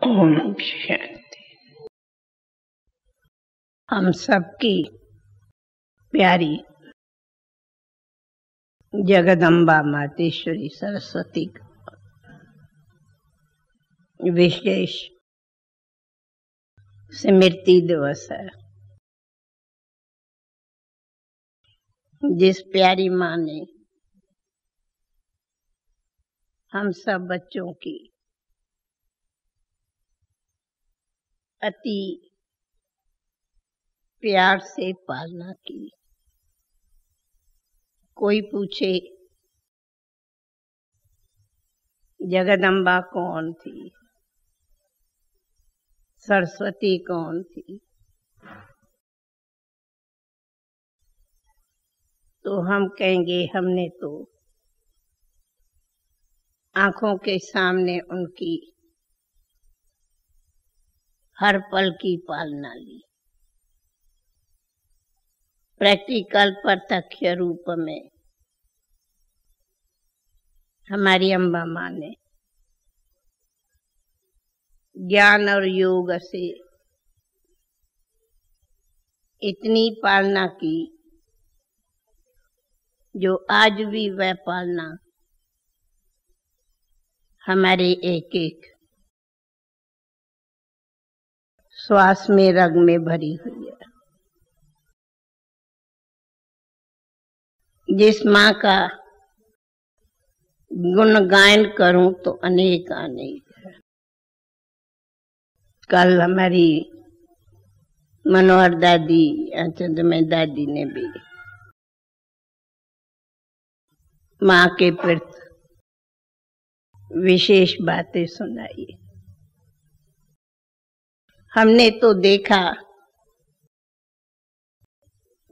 ओम शांति। हम सबकी प्यारी जगदम्बा मातेश्वरी सरस्वती का विशेष स्मृति दिवस है। जिस प्यारी माँ ने हम सब बच्चों की अति प्यार से पालना की। कोई पूछे जगदम्बा कौन थी, सरस्वती कौन थी, तो हम कहेंगे हमने तो आंखों के सामने उनकी हर पल की पालना ली। प्रैक्टिकल प्रत्यक्ष रूप में हमारी अम्बा माँ ने ज्ञान और योग से इतनी पालना की जो आज भी वह पालना हमारे एक एक श्वास में रग में भरी हुई है। जिस माँ का गुणगान करूं तो अनेक अनेक है। कल हमारी मनोहर दादी चंद्रमय दादी ने भी माँ के प्रति विशेष बातें सुनाई। हमने तो देखा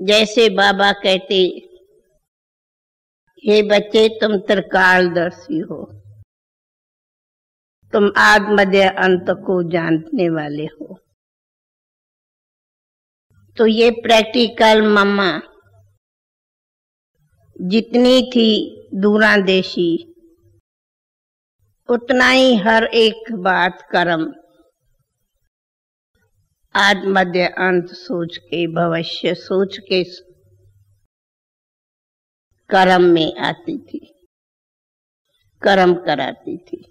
जैसे बाबा कहते, हे बच्चे तुम त्रिकालदर्शी हो, तुम आदि मध्य अंत को जानने वाले हो। तो ये प्रैक्टिकल मम्मा जितनी थी दूरंदेशी उतना ही हर एक बात कर्म आदि मध्य अंत सोच के, भविष्य सोच के कर्म में आती थी, कर्म कराती थी।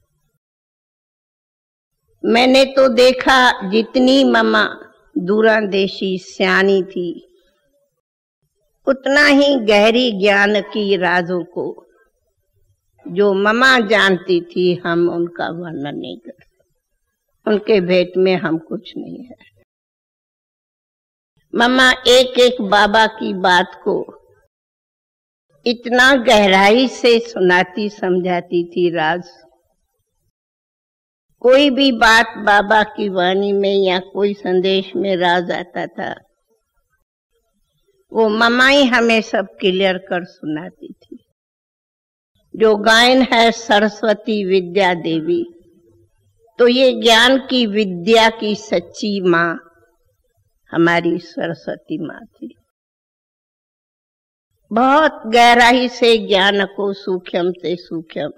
मैंने तो देखा जितनी मम्मा दूरंदेशी सियानी थी उतना ही गहरी ज्ञान की राजों को जो मम्मा जानती थी हम उनका वर्णन नहीं कर सकते। उनके भेंट में हम कुछ नहीं है। मम्मा एक एक बाबा की बात को इतना गहराई से सुनाती समझाती थी राज। कोई भी बात बाबा की वाणी में या कोई संदेश में राज आता था वो मम्मा ही हमें सब क्लियर कर सुनाती थी। जो गायन है सरस्वती विद्या देवी, तो ये ज्ञान की विद्या की सच्ची माँ हमारी सरस्वती माँ थी। बहुत गहराई से ज्ञान को सूक्ष्म से सूक्ष्म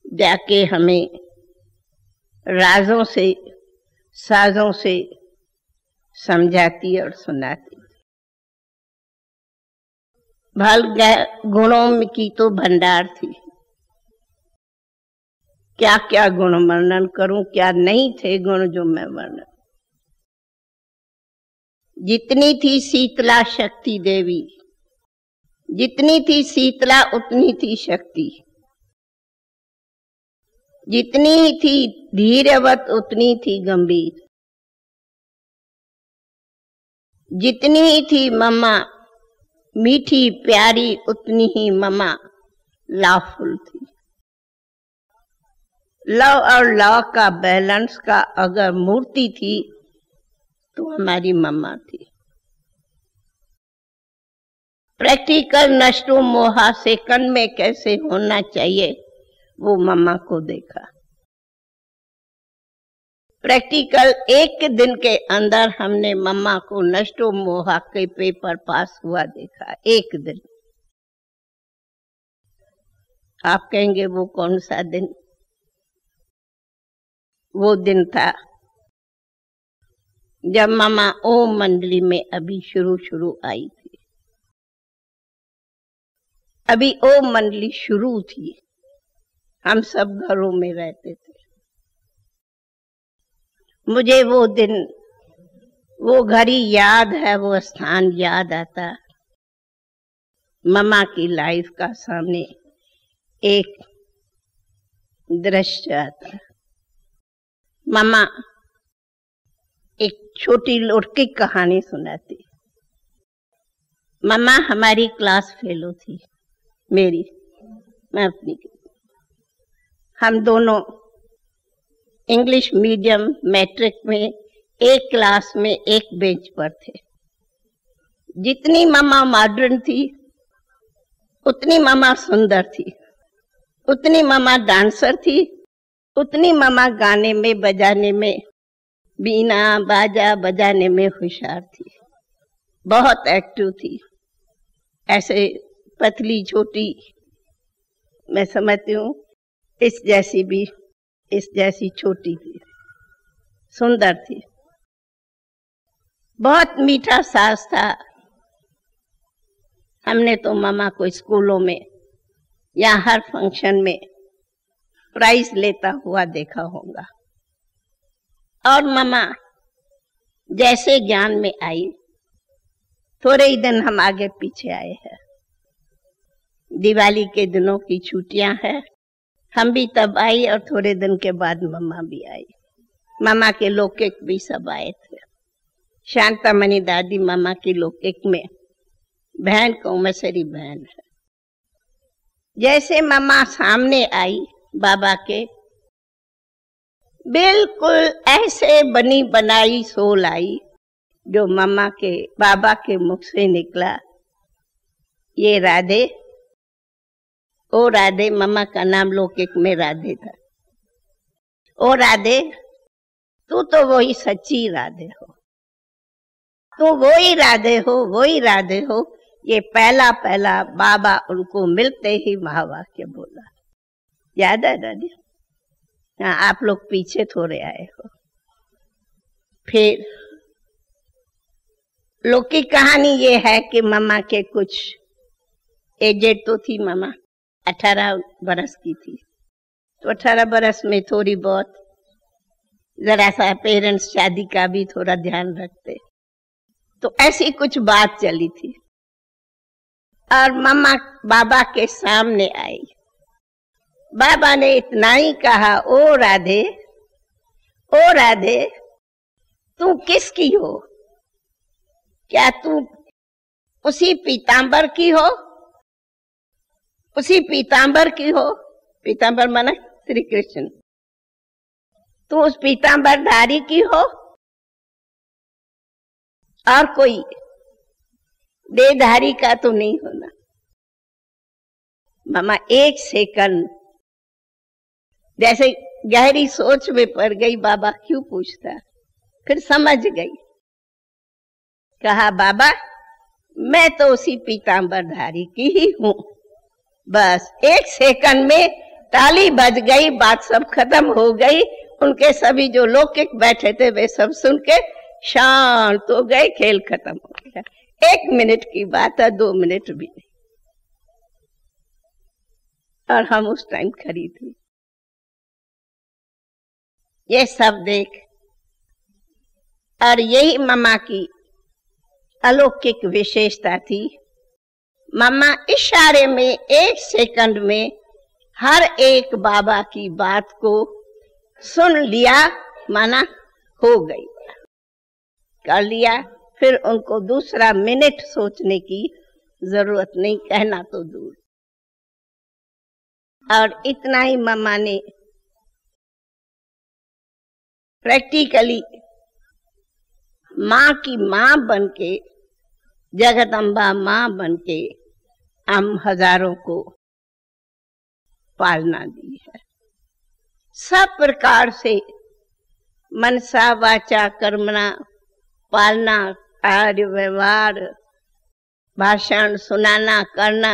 जाके हमें राजों से साजों से समझाती और सुनाती। भल गुणों की तो भंडार थी। क्या क्या गुण वर्णन करूं, क्या नहीं थे गुण जो मैं वर्णन। जितनी थी शीतला शक्ति देवी, जितनी थी शीतला उतनी थी शक्ति। जितनी थी धीरवत उतनी थी गंभीर। जितनी थी मम्मा मीठी प्यारी उतनी ही मम्मा लाफुल थी। लव और लव का बैलेंस का अगर मूर्ति थी तो हमारी मम्मा थी। प्रैक्टिकल नष्टो मोहा सेकंड में कैसे होना चाहिए वो मम्मा को देखा। प्रैक्टिकल एक दिन के अंदर हमने मम्मा को नष्टो मोहा के पेपर पास हुआ देखा। एक दिन। आप कहेंगे वो कौन सा दिन? वो दिन था जब मामा ओम मंडली में अभी शुरू आई थी। अभी ओम मंडली शुरू थी, हम सब घरों में रहते थे। मुझे वो दिन, वो घड़ी याद है, वो स्थान याद आता। मामा की लाइफ का सामने एक दृश्य आता। मामा एक छोटी लड़की कहानी सुनाती। मामा हमारी क्लास फेलो थी, मेरी, मैं अपनी। हम दोनों इंग्लिश मीडियम मैट्रिक में एक क्लास में एक बेंच पर थे। जितनी मामा मॉडर्न थी उतनी मामा सुंदर थी, उतनी मामा डांसर थी, उतनी मामा गाने में बजाने में, बीना बाजा बजाने में होशियार थी, बहुत एक्टिव थी। ऐसे पतली छोटी, मैं समझती हूँ इस जैसी छोटी थी, सुंदर थी, बहुत मीठा सास था। हमने तो मामा को स्कूलों में या हर फंक्शन में प्राइज लेता हुआ देखा होगा। और मामा जैसे ज्ञान में आई, थोड़े ही दिन हम आगे पीछे आए हैं। दिवाली के दिनों की छुट्टियां हैं, हम भी तब आई और थोड़े दिन के बाद मामा भी आई। मामा के लौकिक भी सब आए थे। शांतामणि दादी मामा की लौकिक में बहन कौमसरी बहन है। जैसे मामा सामने आई बाबा के, बिल्कुल ऐसे बनी बनाई सोल आई जो मामा के बाबा के मुख से निकला, ये राधे। ओ राधे, मामा का नाम लौकिक में राधे था। ओ राधे, तू तो वही सच्ची राधे हो, तू वही राधे हो, वही राधे हो। ये पहला बाबा उनको मिलते ही महावाक्य बोला। याद है दादी? हाँ, आप लोग पीछे थोड़े आए हो। फिर लौकिक कहानी ये है कि मामा के कुछ एजेड तो थी, मामा 18 बरस की थी, तो 18 बरस में थोड़ी बहुत जरा सा पेरेंट्स शादी का भी थोड़ा ध्यान रखते, तो ऐसी कुछ बात चली थी। और मामा बाबा के सामने आई। बाबा ने इतना ही कहा, ओ राधे, ओ राधे, तू किसकी हो? क्या तू उसी पीतांबर की हो? उसी पीतांबर की हो? पीतांबर माना श्री कृष्ण। तू उस पीतांबर धारी की हो? और कोई देहधारी का तो नहीं होना। मामा एक सेकंड जैसे गहरी सोच में पड़ गई, बाबा क्यों पूछता, फिर समझ गई। कहा, बाबा मैं तो उसी पीतांबरधारी की ही हूं। बस एक सेकंड में ताली बज गई, बात सब खत्म हो गई। उनके सभी जो लौकिक बैठे थे वे सब सुन के शांत हो गए, खेल खत्म हो गया। 1 मिनट की बात है, 2 मिनट भी नहीं। और हम उस टाइम खड़ी थी। ये सब देख, और यही मामा की अलौकिक विशेषता थी। मामा इशारे में 1 सेकंड में हर एक बाबा की बात को सुन लिया, माना हो गई, कर लिया। फिर उनको दूसरा मिनट सोचने की जरूरत नहीं, कहना तो दूर। और इतना ही मामा ने प्रैक्टिकली माँ की माँ बनके, जगदम्बा माँ बनके हम हजारों को पालना दी है। सब प्रकार से मनसा वाचा कर्मणा पालना, कार्य व्यवहार, भाषण सुनाना करना,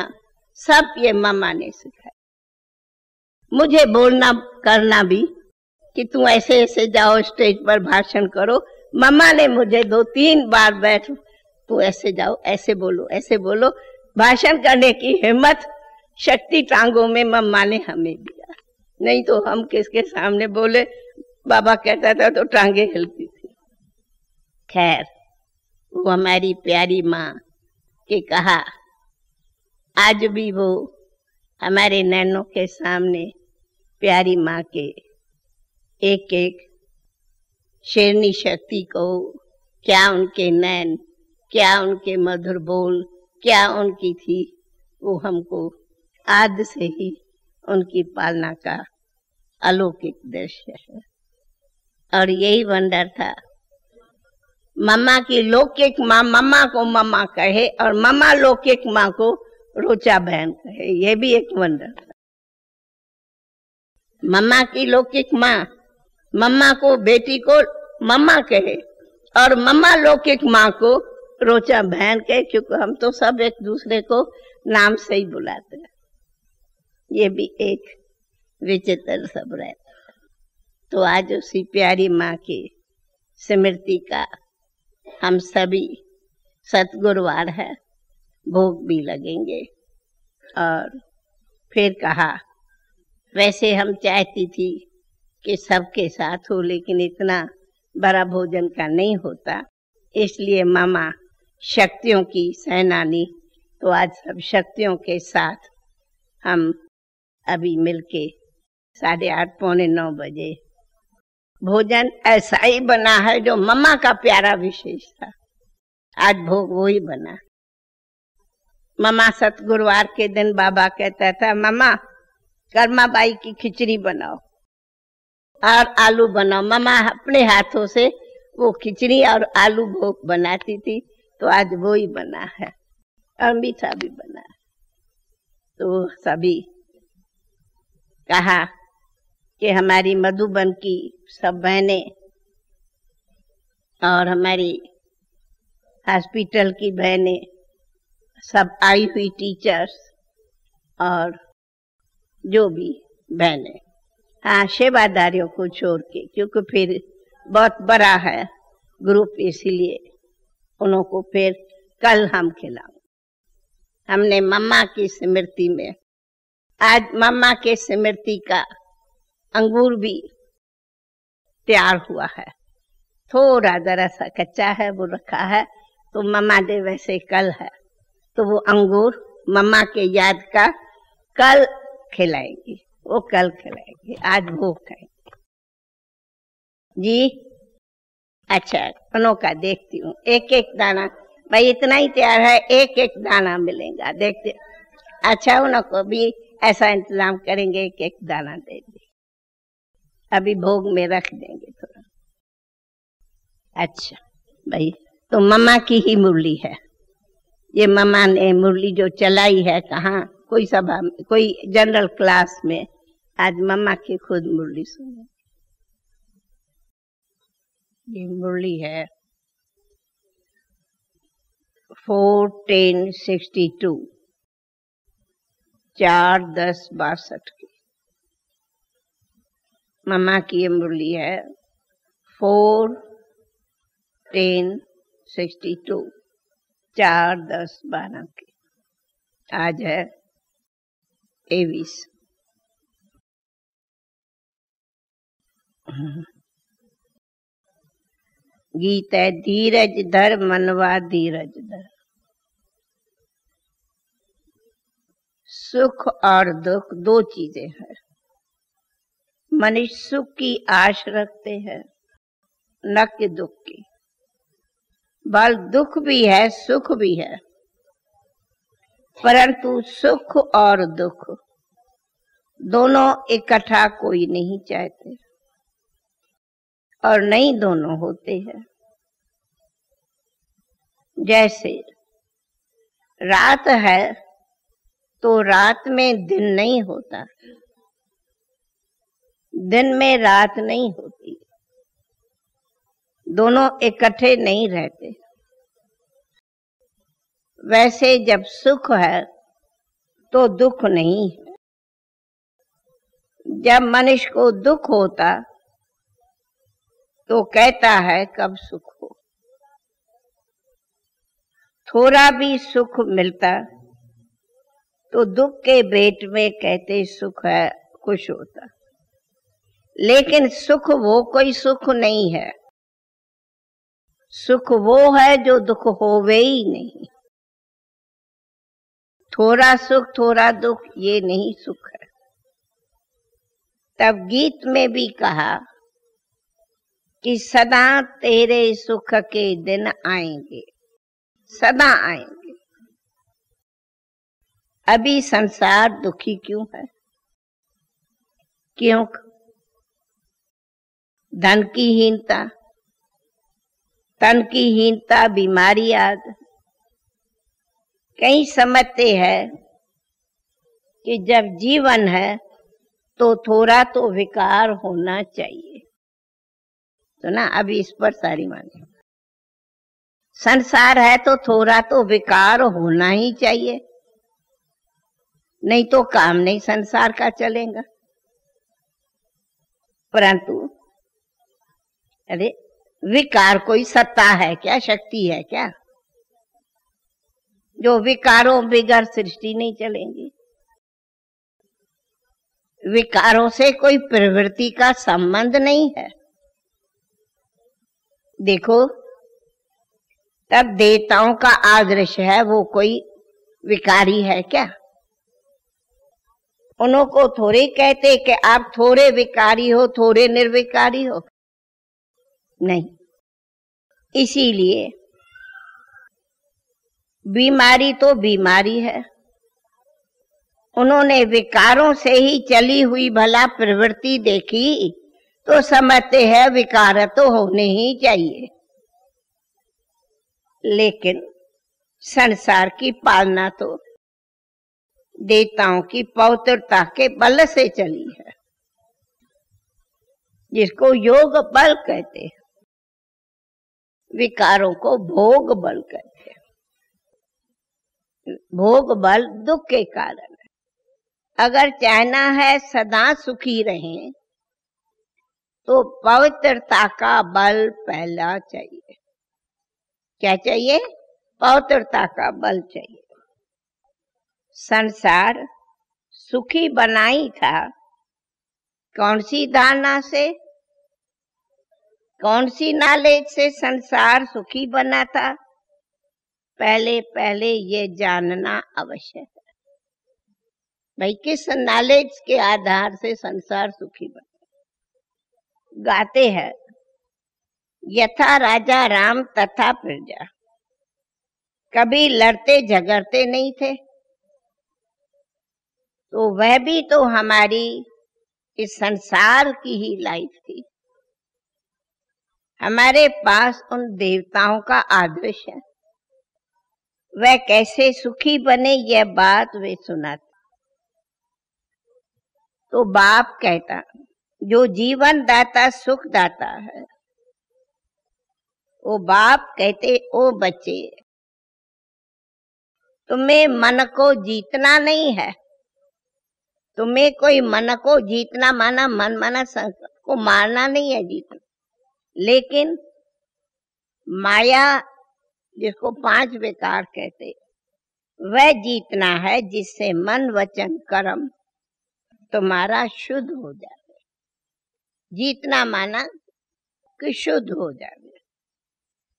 सब ये मामा ने सिखाया। मुझे बोलना करना भी कि तू ऐसे ऐसे जाओ स्टेज पर भाषण करो। मम्मा ने मुझे 2-3 बार बैठ, तू ऐसे जाओ, ऐसे बोलो, भाषण करने की हिम्मत शक्ति टांगों में मम्मा ने हमें दिया। नहीं तो हम किसके सामने बोले, बाबा कहता था तो टांगे हिलती थी। खैर, वो हमारी प्यारी माँ के कहा आज भी वो हमारे नैनों के सामने प्यारी माँ के एक एक शेरनी शक्ति को, क्या उनके नैन, क्या उनके मधुर बोल, क्या उनकी थी, वो हमको आद से ही उनकी पालना का अलौकिक दृश्य है। और यही वंडर था, मम्मा की लौकिक माँ मम्मा को मम्मा कहे और मम्मा लौकिक माँ को रोचा बहन कहे, ये भी एक वंडर था। मम्मा की लौकिक माँ मम्मा को, बेटी को मम्मा कहे और मम्मा लौकिक माँ को रोचा बहन कहे, क्योंकि हम तो सब एक दूसरे को नाम से ही बुलाते हैं। ये भी एक विचित्र सब रहता है। तो आज उसी प्यारी माँ की स्मृति का हम सभी सतगुरुवार है, भोग भी लगेंगे। और फिर कहा, वैसे हम चाहती थी कि सबके साथ हो, लेकिन इतना बड़ा भोजन का नहीं होता, इसलिए मामा शक्तियों की सेनानी, तो आज सब शक्तियों के साथ हम अभी मिलके 8:30 पौने 9 बजे भोजन ऐसा ही बना है जो मम्मा का प्यारा विशेष था। आज भोग वो ही बना। मम्मा सतगुरुवार के दिन बाबा कहता था, मम्मा कर्मा बाई की खिचड़ी बनाओ और आलू बनाओ। मम्मा अपने हाथों से वो खिचड़ी और आलू भोग बनाती थी, तो आज वो ही बना है और मीठा भी बना है। तो सभी कहा कि हमारी मधुबन की सब बहनें और हमारी हॉस्पिटल की बहनें, सब आई हुई टीचर्स और जो भी बहनें, हाँ सेवादारियों को छोड़ के, क्योंकि फिर बहुत बड़ा है ग्रुप, इसीलिए उन्हों को फिर कल हम खिलाएंगे। हमने मम्मा की स्मृति में, आज मम्मा के स्मृति का अंगूर भी तैयार हुआ है, थोड़ा जरा सा कच्चा है, वो रखा है, तो मम्मा ने वैसे कल है, तो वो अंगूर मम्मा के याद का कल खिलाएंगी, वो कल खिलाएंगी, आज भोग खाएंगे जी। अच्छा, उन्हों का देखती हूँ, एक एक दाना, भाई इतना ही तैयार है, एक एक दाना मिलेगा, देखते। अच्छा, उन्हों को भी ऐसा इंतजाम करेंगे, एक एक दाना दे दे, अभी भोग में रख देंगे थोड़ा। अच्छा भाई, तो मम्मा की ही मुरली है ये। मम्मा ने मुरली जो चलाई है, कहाँ कोई सभा में, कोई जनरल क्लास में, आज मम्मा की खुद मुरली सुने। ये मुरली है 4-10-62, 4-10-62 की मम्मा की ये मुरली है। 4-10-62, 4-10-12 की। आज है 23। गीत है, धीरज धर मनवा धीरज धर। सुख और दुख दो चीजें हैं। मनुष्य सुख की आश रखते हैं, न कि दुख की। बल दुख भी है, सुख भी है, परंतु सुख और दुख दोनों इकट्ठा कोई नहीं चाहते, और नहीं दोनों होते हैं। जैसे रात है तो रात में दिन नहीं होता, दिन में रात नहीं होती, दोनों इकट्ठे नहीं रहते। वैसे जब सुख है तो दुख नहीं है। जब मनुष्य को दुख होता तो कहता है कब सुख हो। थोड़ा भी सुख मिलता तो दुख के भेंट में कहते सुख है, खुश होता। लेकिन सुख वो कोई सुख नहीं है। सुख वो है जो दुख होवे ही नहीं। थोड़ा सुख थोड़ा दुख ये नहीं सुख है। तब गीत में भी कहा कि सदा तेरे सुख के दिन आएंगे, सदा आएंगे। अभी संसार दुखी क्यों है? क्यों? धन की हीनता, तन की हीनता, बीमारी आदि। कई समझते हैं कि जब जीवन है तो थोड़ा तो विकार होना चाहिए। तो ना अभी इस पर सारी माने, संसार है तो थोड़ा तो विकार होना ही चाहिए, नहीं तो काम नहीं संसार का चलेगा। परंतु अरे विकार कोई सत्ता है क्या, शक्ति है क्या जो विकारों बिगर सृष्टि नहीं चलेंगी? विकारों से कोई प्रवृत्ति का संबंध नहीं है। देखो, तब देवताओं का आदर्श है, वो कोई विकारी है क्या? उनको थोड़े कहते कि आप थोड़े विकारी हो, थोड़े निर्विकारी हो, नहीं। इसीलिए बीमारी तो बीमारी है। उन्होंने विकारों से ही चली हुई भला प्रवृत्ति देखी तो समझते हैं विकार तो होने ही चाहिए। लेकिन संसार की पालना तो देवताओं की पवित्रता के बल से चली है, जिसको योग बल कहते हैं, विकारों को भोग बल कहते हैं। भोग बल दुख के कारण है। अगर चाहना है सदा सुखी रहें तो पवित्रता का बल पहला चाहिए। क्या चाहिए? पवित्रता का बल चाहिए। संसार सुखी बनाई था कौन सी धारणा से, कौन सी नॉलेज से संसार सुखी बना था? पहले पहले ये जानना आवश्यक है भाई, किस नॉलेज के आधार से संसार सुखी बना। गाते हैं यथा राजा राम तथा प्रजा, कभी लड़ते झगड़ते नहीं थे। तो वह भी तो हमारी इस संसार की ही लाइफ थी। हमारे पास उन देवताओं का आदर्श है, वह कैसे सुखी बने यह बात वे सुनाते। तो बाप कहता जो जीवन दाता सुख दाता है, वो बाप कहते ओ बच्चे तुम्हें मन को जीतना नहीं है। तुम्हें कोई मन को जीतना माना मन माना को मारना नहीं है, जीतना। लेकिन माया जिसको 5 विकार कहते, वह जीतना है जिससे मन वचन कर्म तुम्हारा शुद्ध हो जाए। जीतना माना कि शुद्ध हो जाए।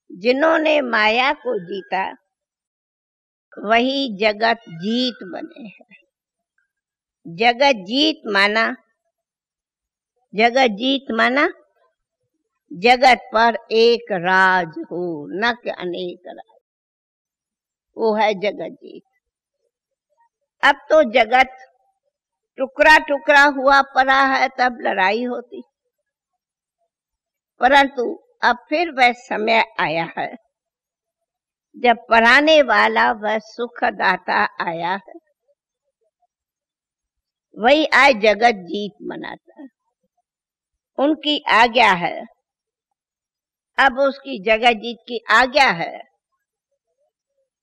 जिन्होंने माया को जीता वही जगत जीत बने हैं। जगत जीत माना, जगत जीत माना जगत पर एक राज हो, न कि अनेक राज, वो है जगत जीत। अब तो जगत टुकड़ा टुकड़ा हुआ पड़ा है, तब लड़ाई होती। परंतु अब फिर वह समय आया है जब पढ़ाने वाला वह सुखदाता आया है, वही आज जगत जीत मनाता है। उनकी आज्ञा है, अब उसकी जगत जीत की आज्ञा है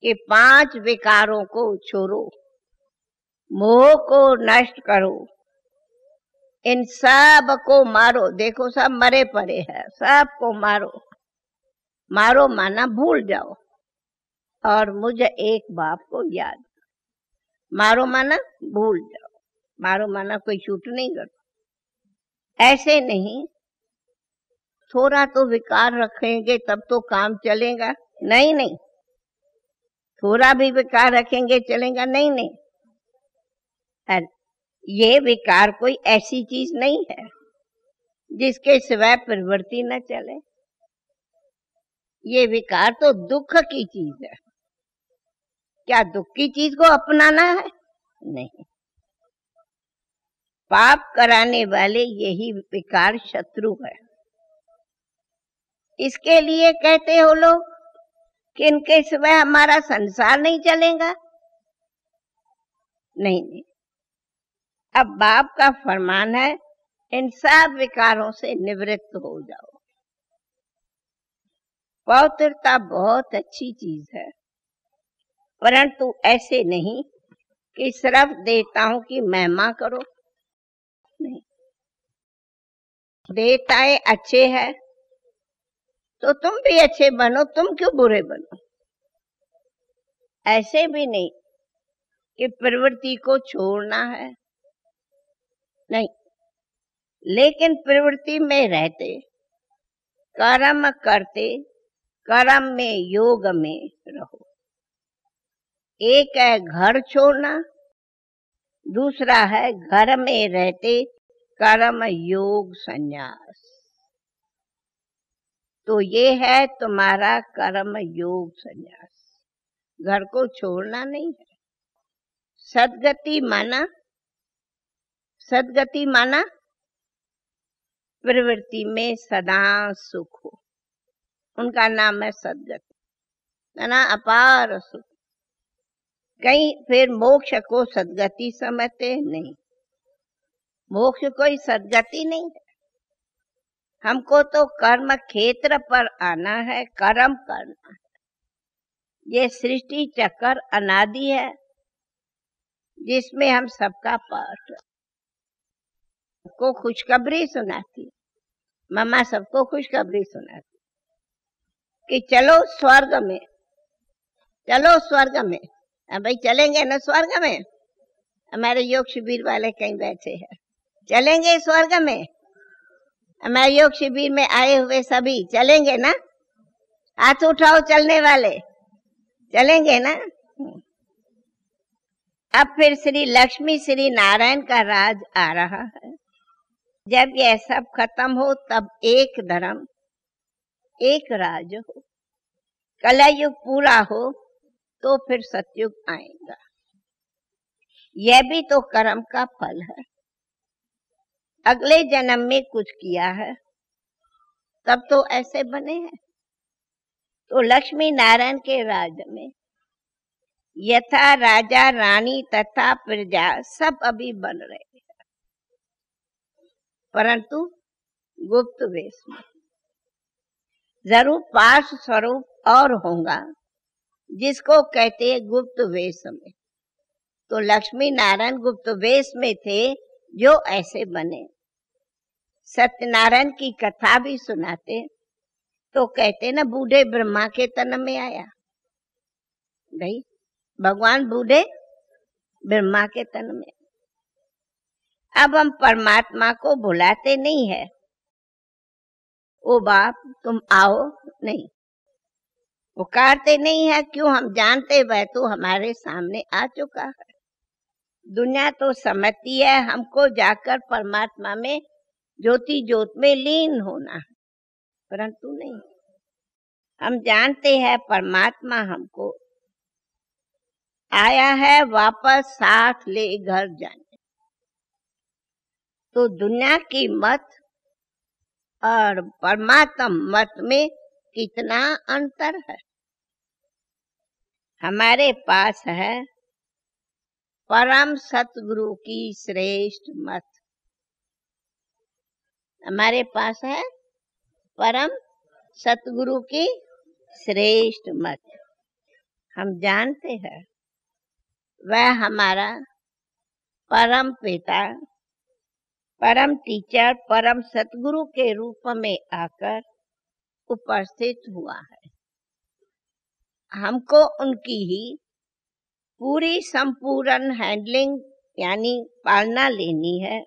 कि 5 विकारों को छोड़ो, मोह को नष्ट करो, इन सब को मारो। देखो सब मरे पड़े हैं, सबको मारो। मारो माना भूल जाओ और मुझे एक बाप को याद। मारो माना भूल जाओ, मारो माना कोई शूट नहीं करता। ऐसे नहीं, थोड़ा तो विकार रखेंगे तब तो काम चलेगा। नहीं नहीं, थोड़ा भी विकार रखेंगे चलेगा नहीं नहीं। ये विकार कोई ऐसी चीज नहीं है जिसके सिवाय प्रवृत्ति न चले। ये विकार तो दुख की चीज है। क्या दुख की चीज को अपनाना है? नहीं। पाप कराने वाले यही विकार शत्रु है। इसके लिए कहते हो लोग कि इनके सिवाय हमारा संसार नहीं चलेगा। नहीं नहीं, अब बाप का फरमान है, इन सब विकारों से निवृत्त हो जाओ। पवित्रता बहुत अच्छी चीज है, परंतु ऐसे नहीं कि सिर्फ देवताओं की महिमा करो। नहीं, देवताएं अच्छे हैं तो तुम भी अच्छे बनो, तुम क्यों बुरे बनो। ऐसे भी नहीं कि प्रवृत्ति को छोड़ना है, नहीं, लेकिन प्रवृत्ति में रहते, कर्म करते, कर्म में योग में रहो। एक है घर छोड़ना, दूसरा है घर में रहते कर्म योग संन्यास। तो ये है तुम्हारा कर्म योग संन्यास। घर को छोड़ना नहीं है। सदगति माना, सदगति माना प्रवृत्ति में सदा सुख हो, उनका नाम है सदगति। ना अपार सुख। कहीं फिर मोक्ष को सदगति समझते नहीं। मोक्ष कोई सदगति नहीं है। हमको तो कर्म क्षेत्र पर आना है, कर्म करना है। ये सृष्टि चक्र अनादि है जिसमें हम सबका पार्ट है। सबको खुशखबरी सुनाती, मम्मा सबको खुशखबरी सुनाती कि चलो स्वर्ग में, चलो स्वर्ग में। भाई चलेंगे ना स्वर्ग में? हमारे योग शिविर वाले कहीं बैठे हैं, चलेंगे स्वर्ग में? हमारे योग शिविर में आए हुए सभी चलेंगे ना? हाथ उठाओ चलने वाले, चलेंगे ना? अब फिर श्री लक्ष्मी श्री नारायण का राज आ रहा है। जब यह सब खत्म हो तब एक धर्म, एक राज हो। कलयुग पूरा हो तो फिर सतयुग आएगा। यह भी तो कर्म का फल है। अगले जन्म में कुछ किया है तब तो ऐसे बने हैं। तो लक्ष्मी नारायण के राज में यथा राजा रानी तथा प्रजा सब अभी बन रहे हैं, परंतु गुप्त वेश में। जरूर पार्श स्वरूप और होगा जिसको कहते हैं गुप्त वेश में। तो लक्ष्मी नारायण गुप्त वेश में थे जो ऐसे बने। सत्यनारायण की कथा भी सुनाते तो कहते ना बूढ़े ब्रह्मा के तन में आया। भाई भगवान बूढ़े ब्रह्मा के तन में। अब हम परमात्मा को बुलाते नहीं है, ओ बाप तुम आओ, नहीं पुकारते नहीं है। क्यों? हम जानते वह तो हमारे सामने आ चुका है। दुनिया तो समझती है हमको जाकर परमात्मा में ज्योति ज्योत में लीन होना है, परंतु नहीं। हम जानते हैं परमात्मा हमको आया है वापस साथ ले घर जाने। तो दुनिया की मत और परमात्मा मत में कितना अंतर है। हमारे पास है परम सतगुरु की श्रेष्ठ मत। हमारे पास है परम सतगुरु की श्रेष्ठ मत। हम जानते हैं वह हमारा परम पिता परम टीचर, परम सतगुरु के रूप में आकर उपस्थित हुआ है। हमको उनकी ही पूरी संपूर्ण हैंडलिंग यानी पालना लेनी है,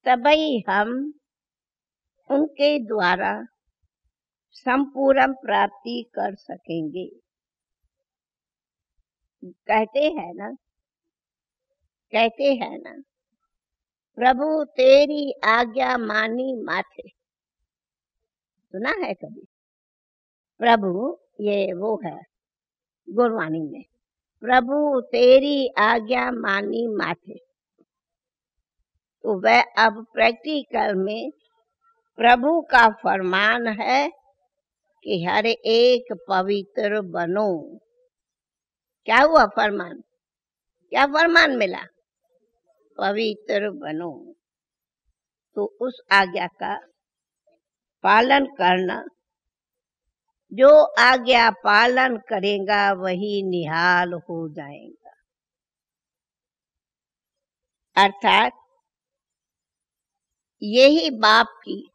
तभी हम उनके द्वारा संपूर्ण प्राप्ति कर सकेंगे। कहते हैं ना, प्रभु तेरी आज्ञा मानी माथे। सुना है कभी? प्रभु, ये वो है गुरबाणी में, प्रभु तेरी आज्ञा मानी माथे। तो वह अब प्रैक्टिकल में प्रभु का फरमान है कि हर एक पवित्र बनो। क्या हुआ फरमान? क्या फरमान मिला? पवित्र बनो। तो उस आज्ञा का पालन करना, जो आज्ञा पालन करेगा वही निहाल हो जाएगा। अर्थात यही बाप की,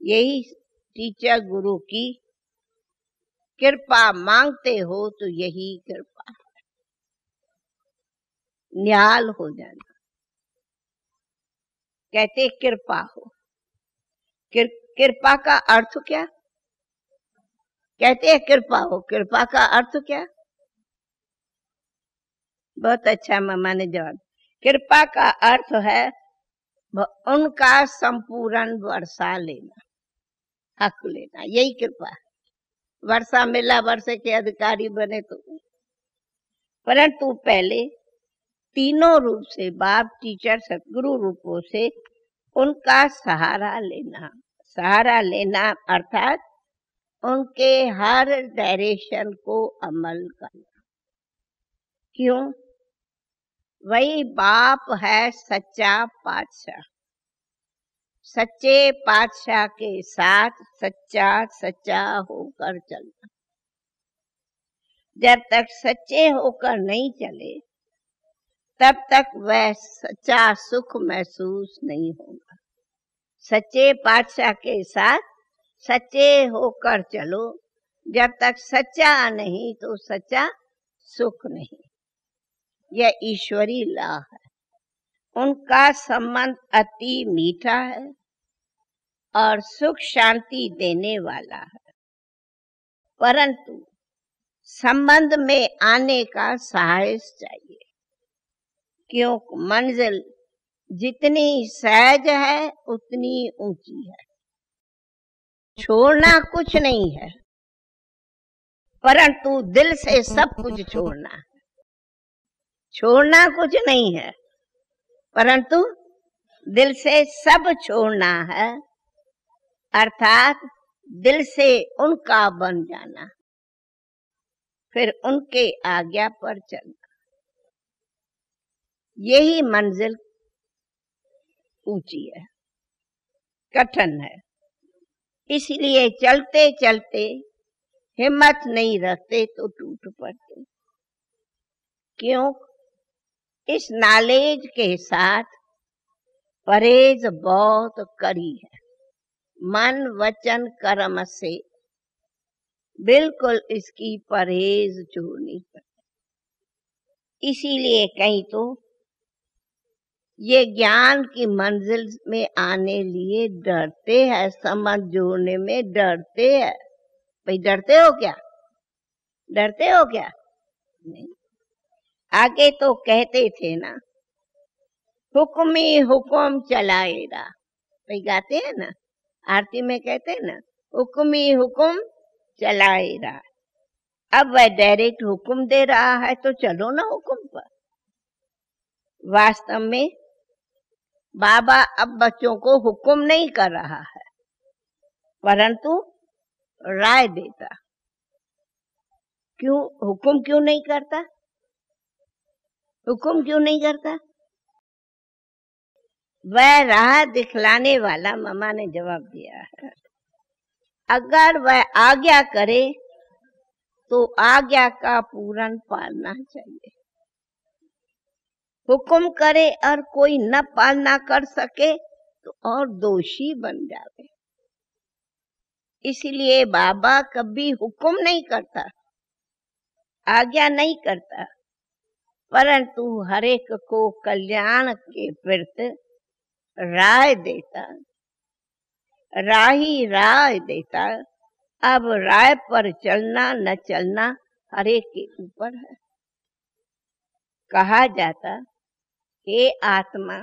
यही टीचर गुरु की कृपा मांगते हो तो यही कृपा है, निहाल हो जाना। कहते कृपा हो, कृपा का अर्थ क्या? कहते हैं कृपा हो, कृपा का अर्थ क्या? बहुत अच्छा मामा ने जवाब। कृपा का अर्थ है उनका संपूर्ण वर्षा लेना, हक लेना, यही कृपा है। वर्षा मिला, वर्षे के अधिकारी बने तो, परंतु पहले तीनों रूप से, बाप, टीचर, सतगुरु रूपों से उनका सहारा लेना अर्थात उनके हर डायरेक्शन को अमल करना। क्यों? वही बाप है सच्चा पातशाह। सच्चे पातशाह के साथ सच्चा होकर चलना। जब तक सच्चे होकर नहीं चले तब तक वह सच्चा सुख महसूस नहीं होगा। सच्चे पातशाह के साथ सच्चे होकर चलो, जब तक सच्चा नहीं तो सच्चा सुख नहीं। यह ईश्वरी ला है। उनका संबंध अति मीठा है और सुख शांति देने वाला है, परंतु संबंध में आने का साहस चाहिए। क्यों? मंजिल जितनी सहज है उतनी ऊंची है। छोड़ना कुछ नहीं है, परंतु दिल से सब कुछ छोड़ना है। छोड़ना कुछ नहीं है, परंतु दिल से सब छोड़ना है, अर्थात दिल से उनका बन जाना, फिर उनके आज्ञा पर चलना। यही मंजिल ऊंची है, कठिन है। इसलिए चलते चलते हिम्मत नहीं रखते तो टूट पड़ते। क्यों? इस नॉलेज के साथ परहेज बहुत कड़ी है। मन, वचन, कर्म से बिल्कुल इसकी परहेज छोड़नी पड़ती। इसीलिए कहीं तो ये ज्ञान की मंजिल में आने लिए डरते हैं, समझ जोड़ने में डरते हैं। भाई डरते हो क्या? डरते हो क्या? नहीं। आगे तो कहते थे ना, हुक्म ही हुक्म चलाएगा। भाई गाते हैं ना, आरती में कहते हैं ना, हुक्म ही हुक्म चलाएगा। अब वह डायरेक्ट हुक्म दे रहा है तो चलो ना हुक्म पर। वास्तव में बाबा अब बच्चों को हुक्म नहीं कर रहा है, परंतु राय देता। क्यों हुक्म क्यों नहीं करता? हुक्म क्यों नहीं करता? वह राह दिखलाने वाला, मामा ने जवाब दिया है। अगर वह आज्ञा करे तो आज्ञा का पूर्ण पालना चाहिए। हुक्म करे और कोई न पालना कर सके तो और दोषी बन जावे। इसलिए बाबा कभी हुक्म नहीं करता, आज्ञा नहीं करता, परंतु हर एक को कल्याण के प्रति राय देता, राही राय देता। अब राय पर चलना न चलना हर एक के ऊपर है। कहा जाता, हे आत्मा,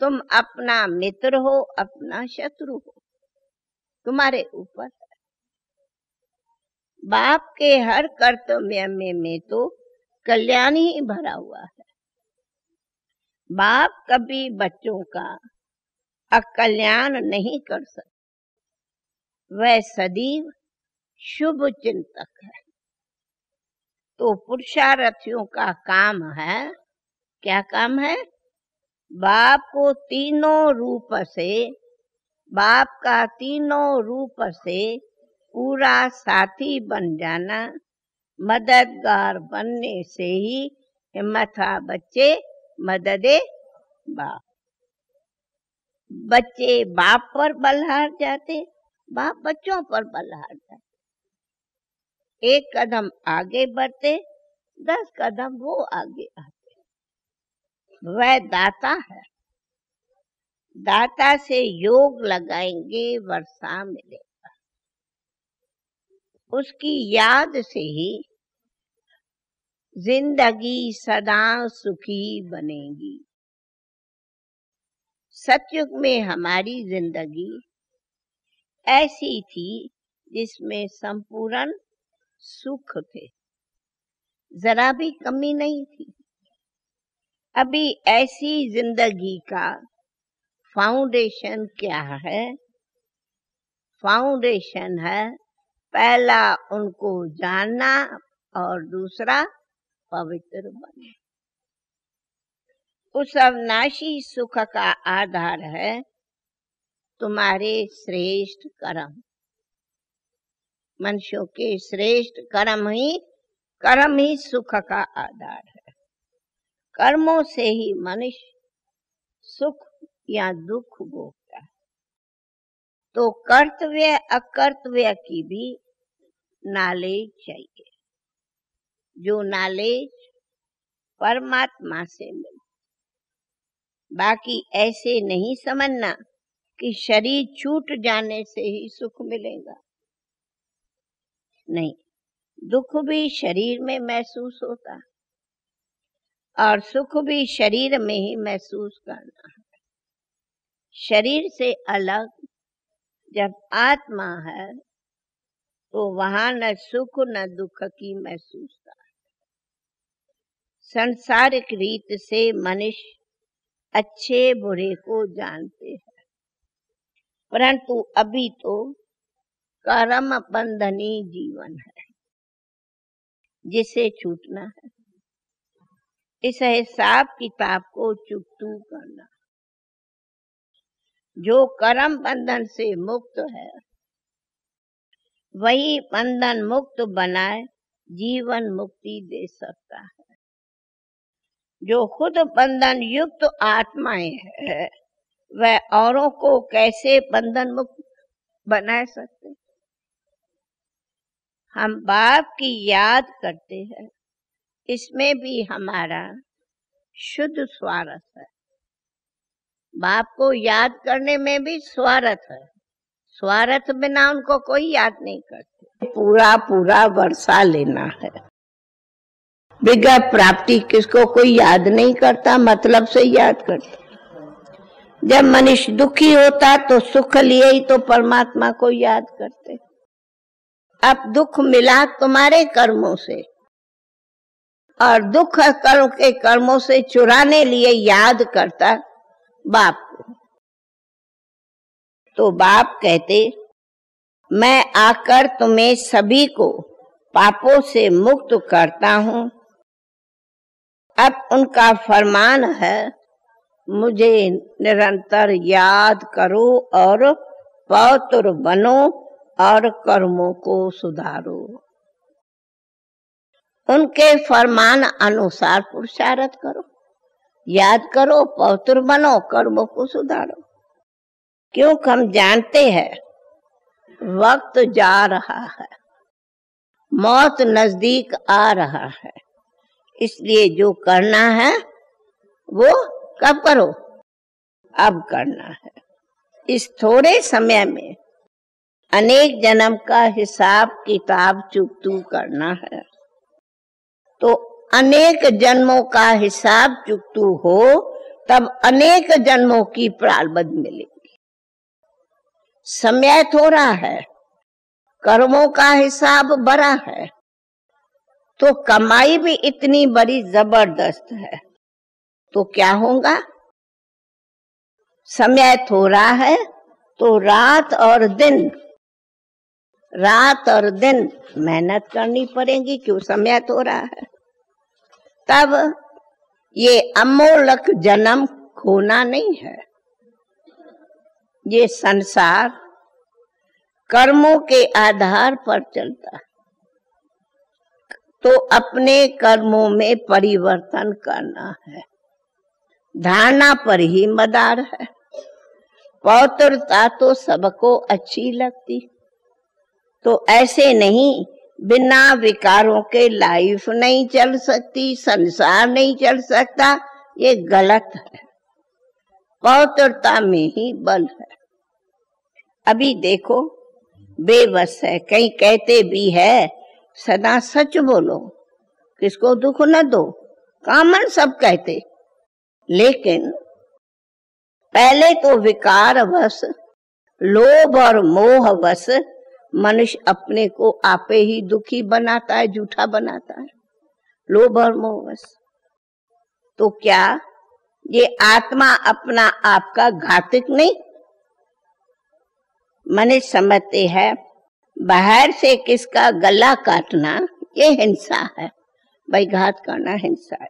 तुम अपना मित्र हो अपना शत्रु हो, तुम्हारे ऊपर है। बाप के हर कर्तव्य में तो कल्याण ही भरा हुआ है। बाप कभी बच्चों का अकल्याण नहीं कर सकते, वह सदैव शुभ चिंतक है। तो पुरुषार्थियों का काम है, क्या काम है? बाप को तीनों रूप से, बाप का तीनों रूप से पूरा साथी बन जाना, मददगार बनने से ही हिम्मता बच्चे मददे बाप। बच्चे बाप पर बलहार जाते, बाप बच्चों पर बलहार जाते। एक कदम आगे बढ़ते, 10 कदम वो आगे आते। वह दाता है, दाता से योग लगाएंगे वर्षा मिलेगा। उसकी याद से ही जिंदगी सदा सुखी बनेगी। सतयुग में हमारी जिंदगी ऐसी थी जिसमें संपूर्ण सुख थे, जरा भी कमी नहीं थी। अभी ऐसी जिंदगी का फाउंडेशन क्या है? फाउंडेशन है पहला उनको जानना और दूसरा पवित्र बनना। उस अविनाशी सुख का आधार है तुम्हारे श्रेष्ठ कर्म। मनुष्यों के श्रेष्ठ कर्म ही सुख का आधार है। कर्मों से ही मनुष्य सुख या दुख भोगता है। तो कर्तव्य अकर्तव्य की भी नॉलेज चाहिए, जो नॉलेज परमात्मा से मिले। बाकी ऐसे नहीं समझना कि शरीर छूट जाने से ही सुख मिलेगा। नहीं, दुख भी शरीर में महसूस होता और सुख भी शरीर में ही महसूस करना है। शरीर से अलग जब आत्मा है तो वहां न सुख न दुख की महसूसता है। संसारिक रीत से मनुष्य अच्छे बुरे को जानते हैं, परंतु अभी तो कर्म बंधनी जीवन है जिसे छूटना है। इस हिसाब किताब को चुकतू करना। जो कर्म बंधन से मुक्त है वही बंधन मुक्त बनाए जीवन मुक्ति दे सकता है। जो खुद बंधन युक्त आत्माएं है वह औरों को कैसे बंधन मुक्त बना सकते? हम बाप की याद करते हैं, इसमें भी हमारा शुद्ध स्वार्थ है। बाप को याद करने में भी स्वार्थ है। स्वार्थ बिना उनको कोई याद नहीं करते। पूरा पूरा वर्षा लेना है। विज्ञा प्राप्ति किसको कोई याद नहीं करता, मतलब से याद करता। जब मनुष्य दुखी होता तो सुख लिए ही तो परमात्मा को याद करते। अब दुख मिला तुम्हारे कर्मों से और दुख कर्म के कर्मों से चुराने लिए याद करता बाप को। तो बाप कहते, मैं आकर तुम्हें सभी को पापों से मुक्त करता हूं। अब उनका फरमान है, मुझे निरंतर याद करो और पवित्र बनो और कर्मों को सुधारो। उनके फरमान अनुसार पुरुषार्थ करो। याद करो, पवित्र बनो, कर्मों को सुधारो। क्योंकि हम जानते हैं वक्त जा रहा है, मौत नजदीक आ रहा है, इसलिए जो करना है वो कब करो? अब करना है। इस थोड़े समय में अनेक जन्म का हिसाब किताब चुकतू करना है। तो अनेक जन्मों का हिसाब चुकतू हो तब अनेक जन्मों की प्रारब्ध मिलेगी। समय थोड़ा है, कर्मों का हिसाब बड़ा है, तो कमाई भी इतनी बड़ी जबरदस्त है, तो क्या होगा? समय थोड़ा है तो रात और दिन मेहनत करनी पड़ेगी, क्यों? समय थोड़ा है। तब ये अमोलक जन्म खोना नहीं है। ये संसार कर्मों के आधार पर चलता है, तो अपने कर्मों में परिवर्तन करना है। धारणा पर ही मदार है। पवित्रता तो सबको अच्छी लगती, तो ऐसे नहीं, बिना विकारों के लाइफ नहीं चल सकती, संसार नहीं चल सकता, ये गलत है। पवित्रता में ही बल है। अभी देखो, बेबस है, कहीं कहते भी है सदा सच बोलो, किसको दुख न दो, कामन सब कहते, लेकिन पहले तो विकार वश, लोभ और मोह वश मनुष्य अपने को आपे ही दुखी बनाता है, झूठा बनाता है, लोभ और मोह वश। तो क्या ये आत्मा अपना आपका घातक नहीं? मनुष्य समझते हैं बाहर से किसका गला काटना ये हिंसा है, भाई घात करना हिंसा है।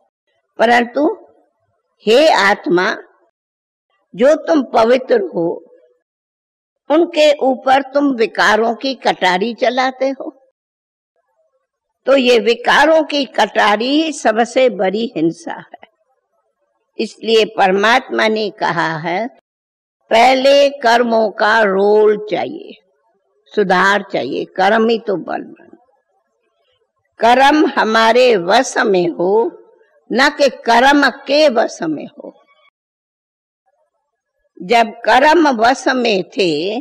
परंतु हे आत्मा, जो तुम पवित्र हो, उनके ऊपर तुम विकारों की कटारी चलाते हो, तो ये विकारों की कटारी ही सबसे बड़ी हिंसा है। इसलिए परमात्मा ने कहा है, पहले कर्मों का रोल चाहिए, सुधार चाहिए, कर्म ही तो बल बन। कर्म हमारे वश में हो, न कि कर्म के वश में हो। जब कर्म वश में थे,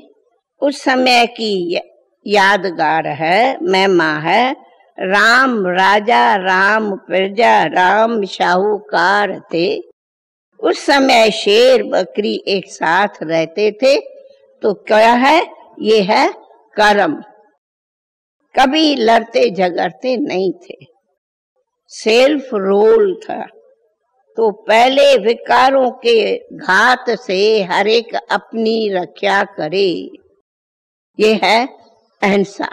उस समय की यादगार है, महिमा है। राम राजा, राम प्रजा, राम साहूकार थे। उस समय शेर बकरी एक साथ रहते थे, तो क्या है? ये है कर्म। कभी लड़ते झगड़ते नहीं थे, सेल्फ रोल था। तो पहले विकारों के घात से हर एक अपनी रक्षा करे, ये है अहिंसा।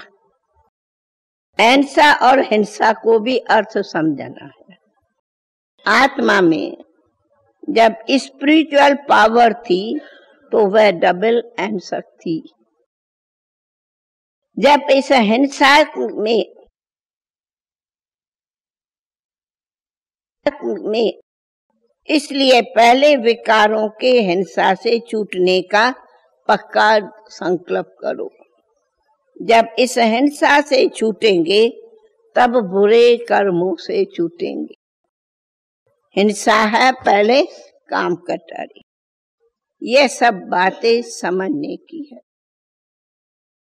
अहिंसा और हिंसा को भी अर्थ समझना है। आत्मा में जब स्पिरिचुअल पावर थी तो वह डबल अहिंसक थी। जब इस हिंसा में इसलिए पहले विकारों के हिंसा से छूटने का पक्का संकल्प करो। जब इस हिंसा से छूटेंगे तब बुरे कर्मों से छूटेंगे। हिंसा है पहले काम कटारी। ये सब बातें समझने की है।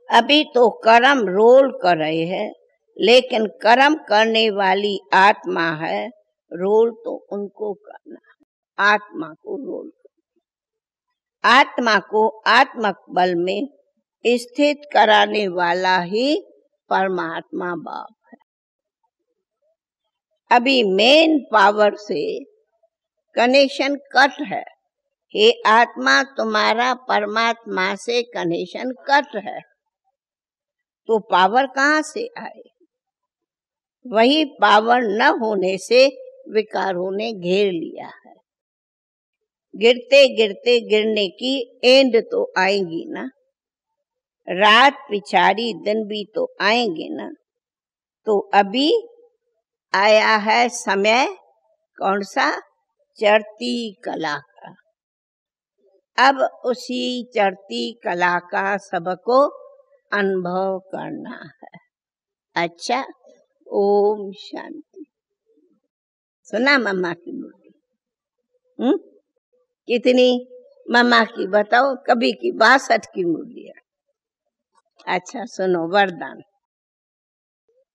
अभी तो कर्म रोल कर रहे हैं, लेकिन कर्म करने वाली आत्मा है, रोल तो उनको करना है। आत्मा को रोल करना, आत्मा को आत्मक बल में स्थित कराने वाला ही परमात्मा बाप है। अभी मेन पावर से कनेक्शन कट है। हे आत्मा, तुम्हारा परमात्मा से कनेक्शन कट है, तो पावर कहाँ से आए? वही पावर न होने से विकारों ने घेर लिया है। गिरते गिरते गिरने की एंड तो आएगी ना, रात पिछाड़ी दिन भी तो आएंगे ना। तो अभी आया है समय कौन सा? चढ़ती कला का। अब उसी चढ़ती कला का सबको अनुभव करना है। अच्छा, ओम शांति। सुना मम्मा की मुरली? कितनी मम्मा की बताओ? कभी की 62 की मुरली है। अच्छा सुनो, वरदान।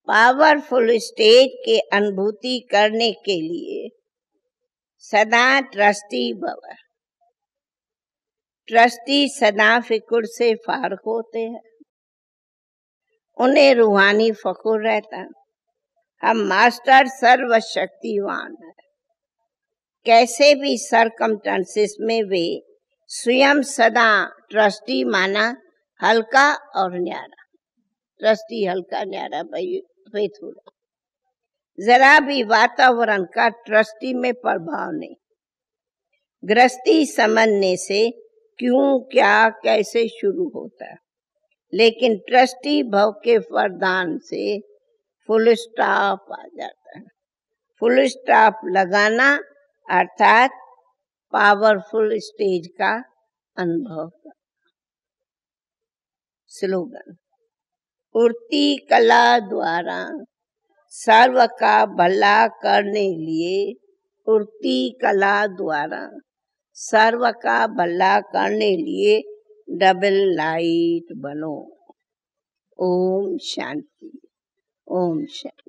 पावरफुल स्टेज के अनुभूति करने के लिए सदा ट्रस्टी भव। ट्रस्टी सदा फिक्र से फारग होते हैं, उन्हें रूहानी फखुर रहता। हम मास्टर सर्वशक्तिवान है। कैसे भी सरकमस्टेंसेस में वे स्वयं सदा ट्रस्टी माना हल्का और न्यारा। ट्रस्टी हल्का न्यारा भाई थोड़ा। जरा भी वातावरण का ट्रस्टी में प्रभाव नहीं। गृहस्थी समझने से क्यों, क्या, कैसे शुरू होता है, लेकिन ट्रस्टी भव के वरदान से फुल स्टॉप आ जाता है। फुल स्टॉप लगाना अर्थात पावरफुल स्टेज का अनुभव। स्लोगन। उड़ती कला द्वारा सर्व का भला करने लिए, उड़ती कला द्वारा सर्व का भला करने लिए डबल लाइट बनो। ओम शांति। ओम शांति।